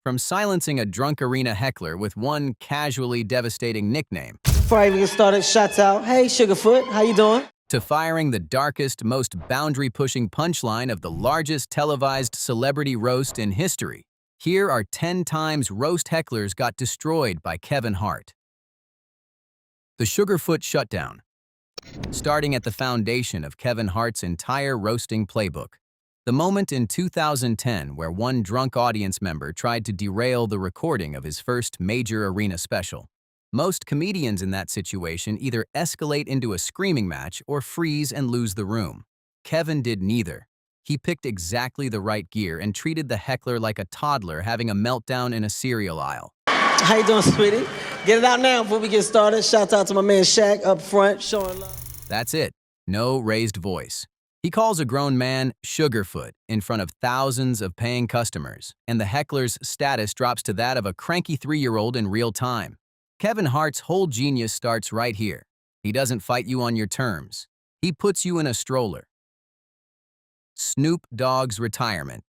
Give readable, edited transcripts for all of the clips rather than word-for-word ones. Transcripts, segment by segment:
From silencing a drunk arena heckler with one casually devastating nickname, Before I even get started, shots out. Hey, Sugarfoot, how you doing? to firing the darkest, most boundary-pushing punchline of the largest televised celebrity roast in history, here are 10 times roast hecklers got destroyed by Kevin Hart. The Sugarfoot Shutdown. Starting at the foundation of Kevin Hart's entire roasting playbook. The moment in 2010 where one drunk audience member tried to derail the recording of his first major arena special. Most comedians in that situation either escalate into a screaming match or freeze and lose the room. Kevin did neither. He picked exactly the right gear and treated the heckler like a toddler having a meltdown in a cereal aisle. How you doing, sweetie? Get it out now before we get started. Shout out to my man Shaq up front, showing love. That's it. No raised voice. He calls a grown man Sugarfoot in front of thousands of paying customers, and the heckler's status drops to that of a cranky 3-year-old in real time. Kevin Hart's whole genius starts right here. He doesn't fight you on your terms. He puts you in a stroller. Snoop Dogg's retirement.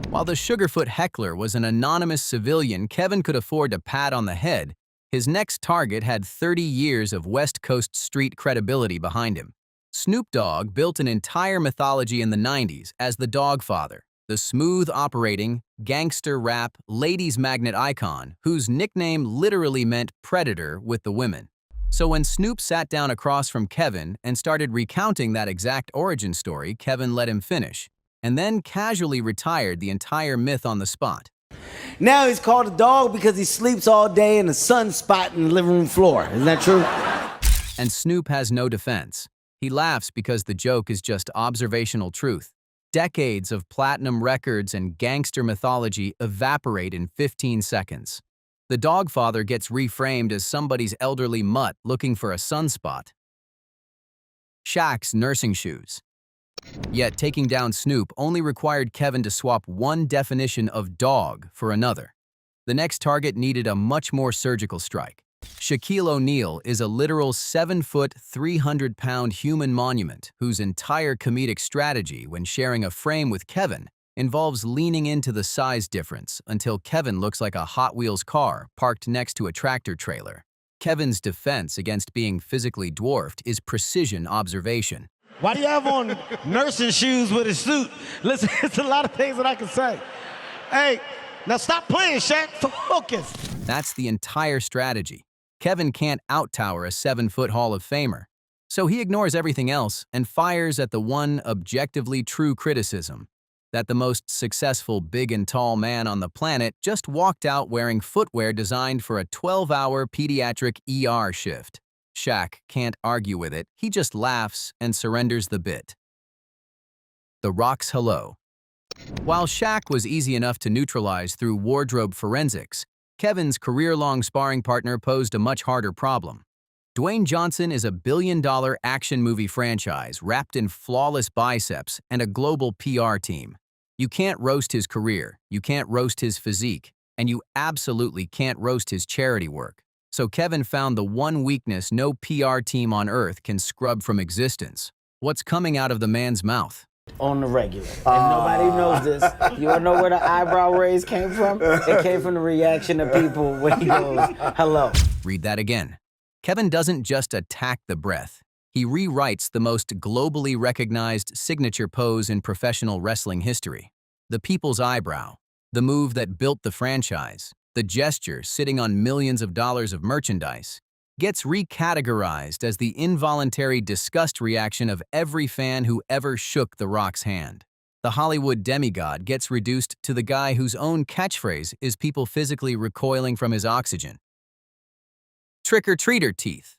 While the Sugarfoot heckler was an anonymous civilian Kevin could afford to pat on the head, his next target had 30 years of West Coast street credibility behind him. Snoop Dogg built an entire mythology in the 90s as the Dogfather, the smooth-operating, gangster rap, ladies' magnet icon whose nickname literally meant predator with the women. So when Snoop sat down across from Kevin and started recounting that exact origin story, Kevin let him finish, and then casually retired the entire myth on the spot. Now he's called a dog because he sleeps all day in a sunspot in the living room floor. Isn't that true? And Snoop has no defense. He laughs because the joke is just observational truth. Decades of platinum records and gangster mythology evaporate in 15 seconds. The Dogfather gets reframed as somebody's elderly mutt looking for a sunspot. Shaq's nursing shoes. Yet taking down Snoop only required Kevin to swap one definition of dog for another. The next target needed a much more surgical strike. Shaquille O'Neal is a literal 7-foot, 300-pound human monument whose entire comedic strategy when sharing a frame with Kevin involves leaning into the size difference until Kevin looks like a Hot Wheels car parked next to a tractor trailer. Kevin's defense against being physically dwarfed is precision observation. Why do you have on nursing shoes with a suit? Listen, it's a lot of things that I can say. Hey, now stop playing, Shaq. Focus. That's the entire strategy. Kevin can't out-tower a 7-foot Hall of Famer, so he ignores everything else and fires at the one objectively true criticism, that the most successful big and tall man on the planet just walked out wearing footwear designed for a 12-hour pediatric ER shift. Shaq can't argue with it, he just laughs and surrenders the bit. The Rock's hello. While Shaq was easy enough to neutralize through wardrobe forensics, Kevin's career-long sparring partner posed a much harder problem. Dwayne Johnson is a billion-dollar action movie franchise wrapped in flawless biceps and a global PR team. You can't roast his career, you can't roast his physique, and you absolutely can't roast his charity work. So Kevin found the one weakness no PR team on earth can scrub from existence. What's coming out of the man's mouth? On the regular. And nobody knows this. You wanna know where the eyebrow raise came from? It came from the reaction of people when he goes, hello. Read that again. Kevin doesn't just attack the breath. He rewrites the most globally recognized signature pose in professional wrestling history. The people's eyebrow, the move that built the franchise, the gesture sitting on millions of dollars of merchandise, gets recategorized as the involuntary disgust reaction of every fan who ever shook The Rock's hand. The Hollywood demigod gets reduced to the guy whose own catchphrase is people physically recoiling from his oxygen. Trick-or-treater teeth.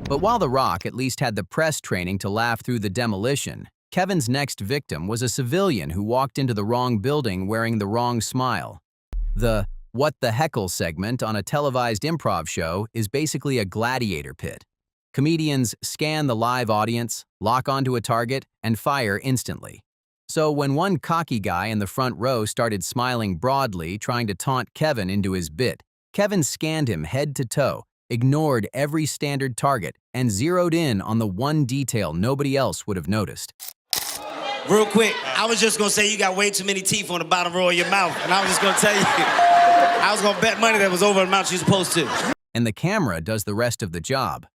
But while The Rock at least had the press training to laugh through the demolition, Kevin's next victim was a civilian who walked into the wrong building wearing the wrong smile. The What the Heckle segment on a televised improv show is basically a gladiator pit. Comedians scan the live audience, lock onto a target, and fire instantly. So when one cocky guy in the front row started smiling broadly, trying to taunt Kevin into his bit, Kevin scanned him head to toe, ignored every standard target, and zeroed in on the one detail nobody else would have noticed. Real quick, I was just gonna say you got way too many teeth on the bottom row of your mouth, and I was just gonna tell you, I was gonna bet money that was over the amount you're supposed to. And the camera does the rest of the job.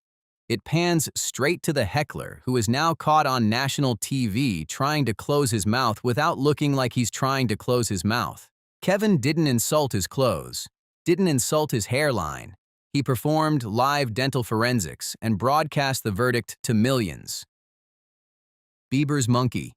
It pans straight to the heckler, who is now caught on national TV trying to close his mouth without looking like he's trying to close his mouth. Kevin didn't insult his clothes, didn't insult his hairline. He performed live dental forensics and broadcast the verdict to millions. Bieber's Monkey.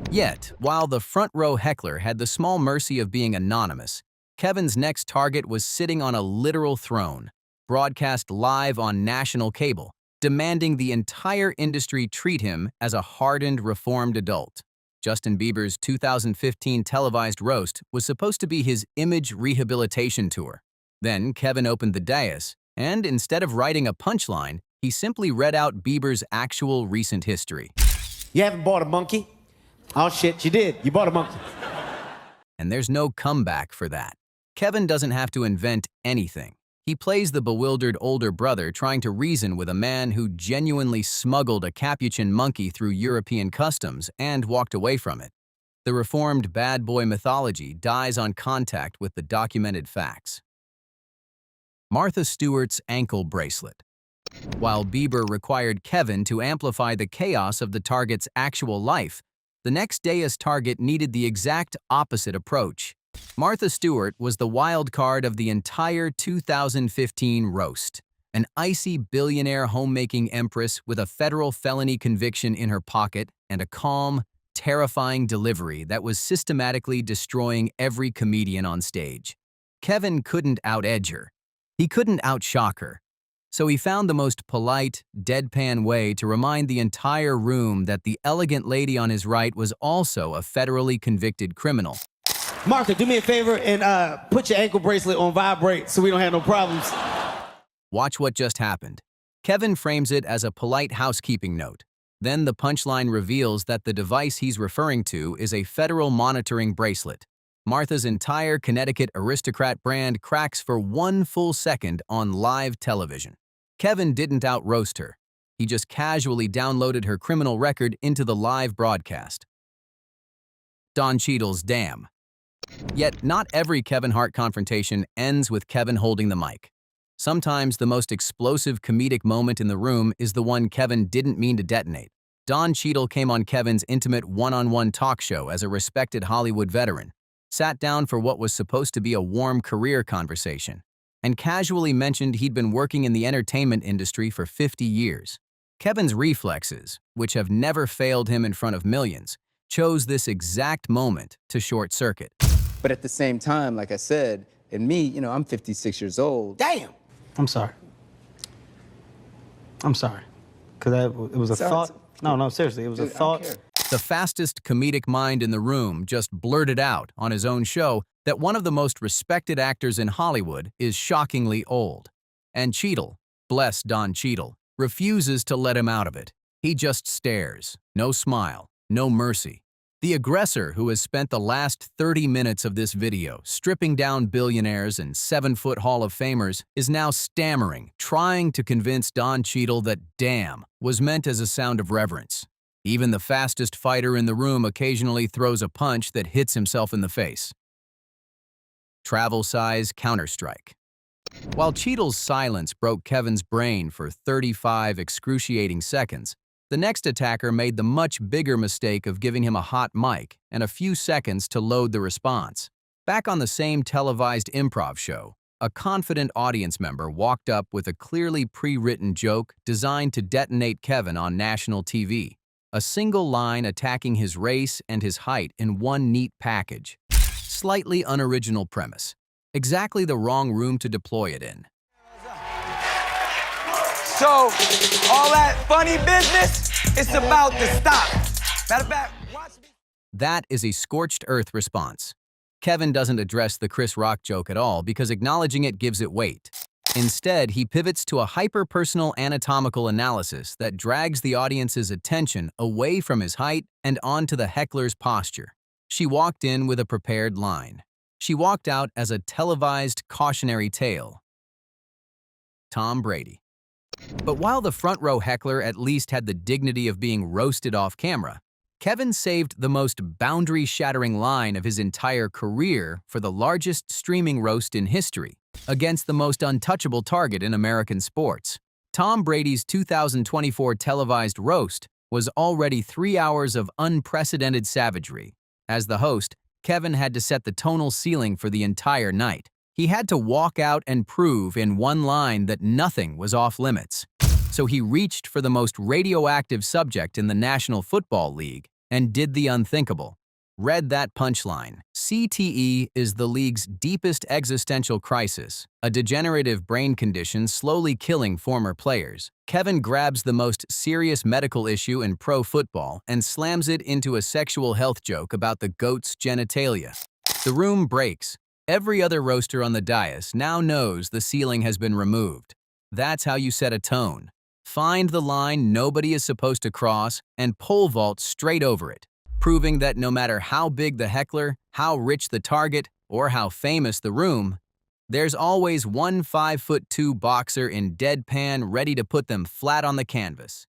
Yet, while the front row heckler had the small mercy of being anonymous, Kevin's next target was sitting on a literal throne, broadcast live on national cable, demanding the entire industry treat him as a hardened, reformed adult. Justin Bieber's 2015 televised roast was supposed to be his image rehabilitation tour. Then Kevin opened the dais, and instead of writing a punchline, he simply read out Bieber's actual recent history. You haven't bought a monkey? Oh shit, you did. You bought a monkey. And there's no comeback for that. Kevin doesn't have to invent anything. He plays the bewildered older brother trying to reason with a man who genuinely smuggled a capuchin monkey through European customs and walked away from it. The reformed bad boy mythology dies on contact with the documented facts. Martha Stewart's ankle bracelet. While Bieber required Kevin to amplify the chaos of the target's actual life, the next day's target needed the exact opposite approach. Martha Stewart was the wild card of the entire 2015 roast, an icy billionaire homemaking empress with a federal felony conviction in her pocket and a calm, terrifying delivery that was systematically destroying every comedian on stage. Kevin couldn't out-edge her. He couldn't outshock her. So he found the most polite, deadpan way to remind the entire room that the elegant lady on his right was also a federally convicted criminal. Martha, do me a favor and put your ankle bracelet on vibrate so we don't have no problems. Watch what just happened. Kevin frames it as a polite housekeeping note. Then the punchline reveals that the device he's referring to is a federal monitoring bracelet. Martha's entire Connecticut aristocrat brand cracks for 1 full second on live television. Kevin didn't out-roast her. He just casually downloaded her criminal record into the live broadcast. Don Cheadle's damn. Yet not every Kevin Hart confrontation ends with Kevin holding the mic. Sometimes the most explosive comedic moment in the room is the one Kevin didn't mean to detonate. Don Cheadle came on Kevin's intimate one-on-one talk show as a respected Hollywood veteran, sat down for what was supposed to be a warm career conversation, and casually mentioned he'd been working in the entertainment industry for 50 years. Kevin's reflexes, which have never failed him in front of millions, chose this exact moment to short-circuit. But at the same time, like I said, and me, you know, I'm 56 years old. Damn! I'm sorry. I'm sorry. Because it was a thought. No, seriously, it was a thought. The fastest comedic mind in the room just blurted out on his own show that one of the most respected actors in Hollywood is shockingly old. And Cheadle, bless Don Cheadle, refuses to let him out of it. He just stares, no smile, no mercy. The aggressor who has spent the last 30 minutes of this video stripping down billionaires and 7-foot Hall of Famers is now stammering, trying to convince Don Cheadle that damn was meant as a sound of reverence. Even the fastest fighter in the room occasionally throws a punch that hits himself in the face. Travel-size Counterstrike. While Cheadle's silence broke Kevin's brain for 35 excruciating seconds, the next attacker made the much bigger mistake of giving him a hot mic and a few seconds to load the response. Back on the same televised improv show, a confident audience member walked up with a clearly pre-written joke designed to detonate Kevin on national TV. A single line attacking his race and his height in one neat package. Slightly unoriginal premise. Exactly the wrong room to deploy it in. So, all that funny business, it's about to stop. Matter of fact, watch me. That is a scorched earth response. Kevin doesn't address the Chris Rock joke at all because acknowledging it gives it weight. Instead, he pivots to a hyper-personal anatomical analysis that drags the audience's attention away from his height and onto the heckler's posture. She walked in with a prepared line. She walked out as a televised cautionary tale. Tom Brady. But while the front row heckler at least had the dignity of being roasted off camera, Kevin saved the most boundary-shattering line of his entire career for the largest streaming roast in history, against the most untouchable target in American sports. Tom Brady's 2024 televised roast was already 3 hours of unprecedented savagery. As the host, Kevin had to set the tonal ceiling for the entire night. He had to walk out and prove in one line that nothing was off-limits. So he reached for the most radioactive subject in the National Football League and did the unthinkable. Read that punchline. CTE is the league's deepest existential crisis, a degenerative brain condition slowly killing former players. Kevin grabs the most serious medical issue in pro football and slams it into a sexual health joke about the GOAT's genitalia. The room breaks. Every other roaster on the dais now knows the ceiling has been removed. That's how you set a tone. Find the line nobody is supposed to cross and pole vault straight over it, proving that no matter how big the heckler, how rich the target, or how famous the room, there's always one 5'2" boxer in deadpan ready to put them flat on the canvas.